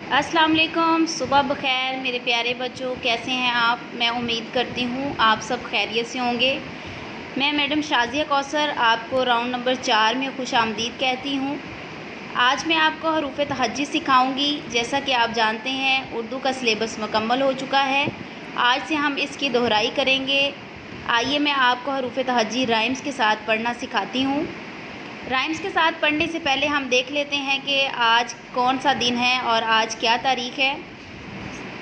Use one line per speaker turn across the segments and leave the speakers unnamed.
अस्सलाम वालेकुम, सुबह बखैर मेरे प्यारे बच्चों। कैसे हैं आप? मैं उम्मीद करती हूँ आप सब खैरियत से होंगे। मैं मैडम शाज़िया कौसर आपको राउंड नंबर 4 में खुश आमदीद कहती हूँ। आज मैं आपको हरूफ तहज्जी सिखाऊंगी। जैसा कि आप जानते हैं उर्दू का सिलेबस मुकम्मल हो चुका है। आज से हम इसकी दोहराई करेंगे। आइए मैं आपको हरूफ तहज्जी राइम्स के साथ पढ़ना सिखाती हूँ। राइम्स के साथ पढ़ने से पहले हम देख लेते हैं कि आज कौन सा दिन है और आज क्या तारीख़ है।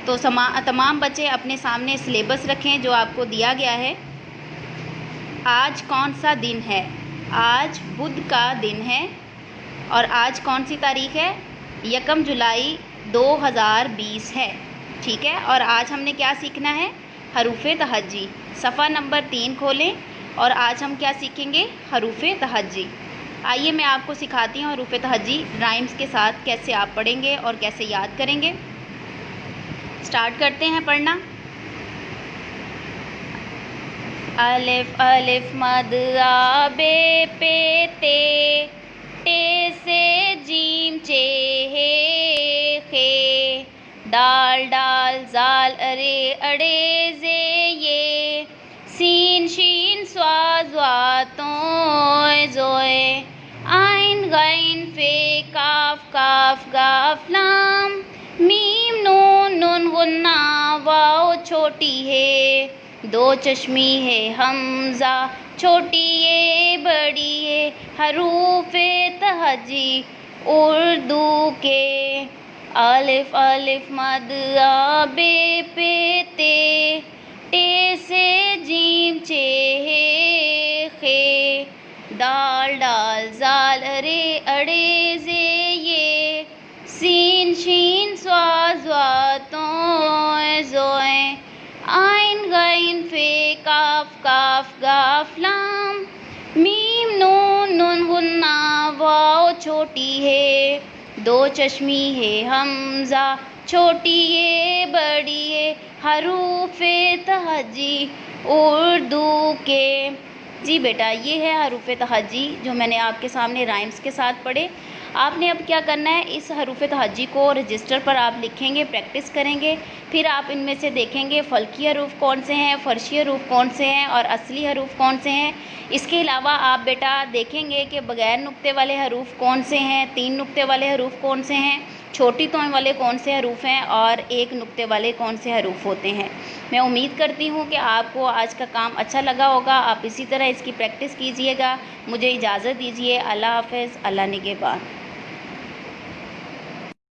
तो तमाम बच्चे अपने सामने सिलेबस रखें जो आपको दिया गया है। आज कौन सा दिन है? आज बुध का दिन है। और आज कौन सी तारीख़ है? 1 जुलाई 2020 है। ठीक है। और आज हमने क्या सीखना है? हरूफ तहज्जी। सफ़ा नंबर 3 खोलें और आज हम क्या सीखेंगे? हरूफ तहज्जी। आइए मैं आपको सिखाती हूँ हरूफ तहज्जी राइम्स के साथ कैसे आप पढ़ेंगे और कैसे याद करेंगे। स्टार्ट करते हैं पढ़ना। अलिफ अलिफ मद आ बे पे टे से जीम चे हे खे दाल डाल जाल अरे अड़े जे ये सीन शीन स्वा ज़्वा तोय ज़ोए आइन गाइन फे काफ काफ गाफ लाम मीम नून नून गुन्ना वाओ छोटी है दो चश्मी है हमजा छोटी ये बड़ी है हरूफ तहज्जी उर्दू के अलिफ अलिफ मद आ बे पे टे से जीम चे हे खे दाल डाल जाल अरे अड़े जे ये सीन शीन स्वा ज़्वा तोय ज़ोए आइन गाइन फे काफ काफ गाफ लाम मीम नून नून गुन्ना वाओ छोटी है दो चश्मी है हमजा छोटी ये बड़ी है हरूफ तहज्जी उर्दू के। जी बेटा, ये है हरूफ तहज्जी जो मैंने आपके सामने राइम्स के साथ पढ़े। आपने अब क्या करना है, इस हरूफ तहज्जी को रजिस्टर पर आप लिखेंगे, प्रैक्टिस करेंगे। फिर आप इनमें से देखेंगे फ़ल्की हरूफ कौन से हैं, फ़र्शी हरूफ कौन से हैं और असली हरूफ कौन से हैं। इसके अलावा आप बेटा देखेंगे कि बग़ैर नुक्ते वाले हरूफ कौन से हैं, 3 नुक्ते वाले हरूफ कौन से हैं, छोटी तोय वाले कौन से हरूफ हैं और 1 नुक्ते वाले कौन से हरूफ होते हैं। मैं उम्मीद करती हूँ कि आपको आज का काम अच्छा लगा होगा। आप इसी तरह इसकी प्रैक्टिस कीजिएगा। मुझे इजाज़त दीजिए। अल्लाह हाफ़िज़। अल्लाह निगहबान।